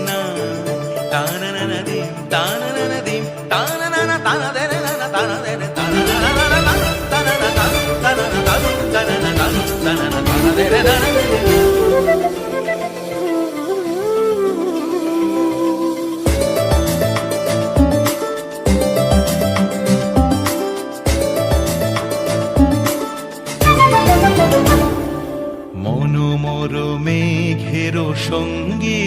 না তানা না না দিম তানা না না দিম তানা না না তানা দে না না তানা দে না তানা না না না তানা না তানা তানা না তানা না তানা না তানা দে না না। মনোমর মেঘের সঙ্গী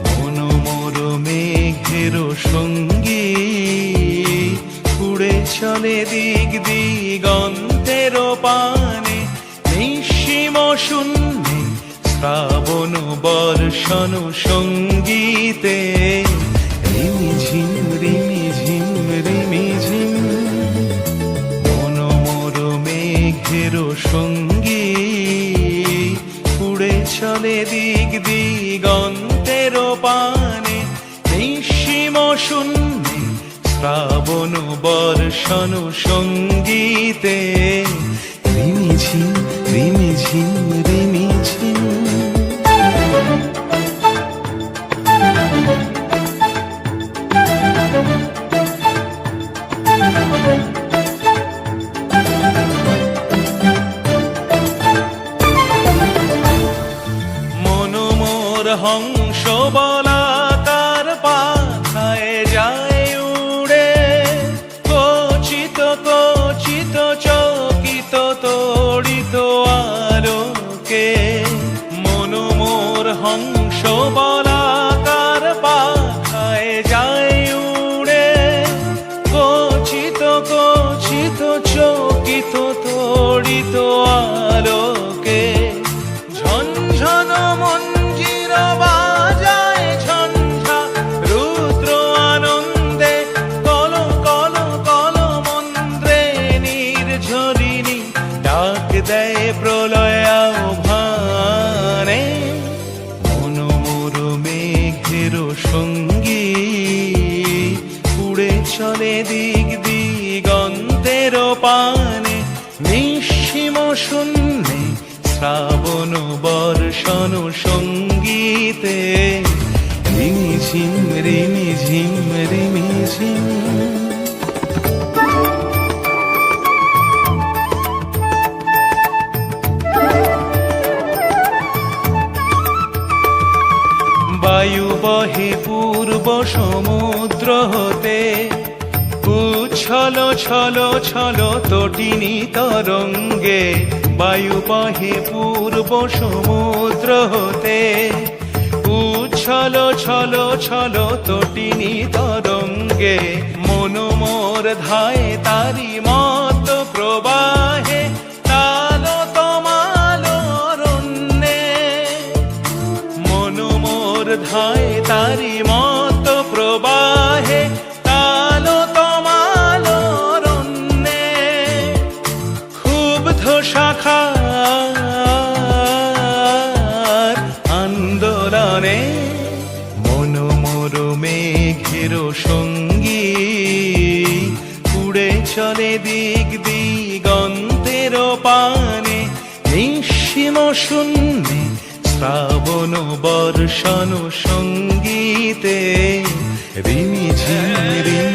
মনোমর মেঘের সঙ্গী উড়ে চলে দিক দিগন্তের পানে নিঃসীম শূন্যে শ্রাবণ বর্ষণ সঙ্গীতে রিমিঝিম রিমিঝিম রিমিঝিম মনোমর মেঘের সঙ্গী উড়ে চলে দিক দিগন্তের পানে নিঃসীম শূন্যে শ্রাবণ বর্ষণ সঙ্গীতে রিমিঝিম রিমিঝিম রিমিঝিম। মনোমর হংস বলাকার পাখায় যায় উড়ে কচিত কচিত চকিত তড়িত আলোকে মনোমর হংস বলাকার পাখায় যায় উড়ে কচিত কচিত চকিত তড়িত আলোকে ঝনঝন মঞ্জির বাজায় ঝঞ্ঝা রুদ্র আনন্দে কল কল কল মন্ত্রে নির্ঝরিণী ডাক দেয় প্রলয় আহ্বানে মনোমর মেঘের সঙ্গী উড়ে চলে দিক দিগন্তের পানে নিঃসীম শূন্যে শ্রাবণ বর্ষণ সঙ্গীতে রিমিঝিম রিমিঝিম রিমিঝিম। বায়ু বহে পূর্ব সমুদ্র হতে উচ্ছল ছল ছল তটিনী তরঙ্গে বায়ু বহে পূর্ব সমুদ্র হতে উচ্ছল ছল ছল তটিনী তরঙ্গে মনোমর ধায় তারি মত প্রবাহে তাল তমাল অরণ্যে মনোমর ধায় তারি মত প্রবাহে তাল তমাল অরণ্যে ক্ষুব্ধ শাখার আন্দোলনে মনোমর মেঘের সঙ্গী উড়ে চলে দিক দিগন্তের পানে নিঃসীম শূন্যে শ্রাবণ বর্ষণ সঙ্গীতে রিমিঝিম রিমি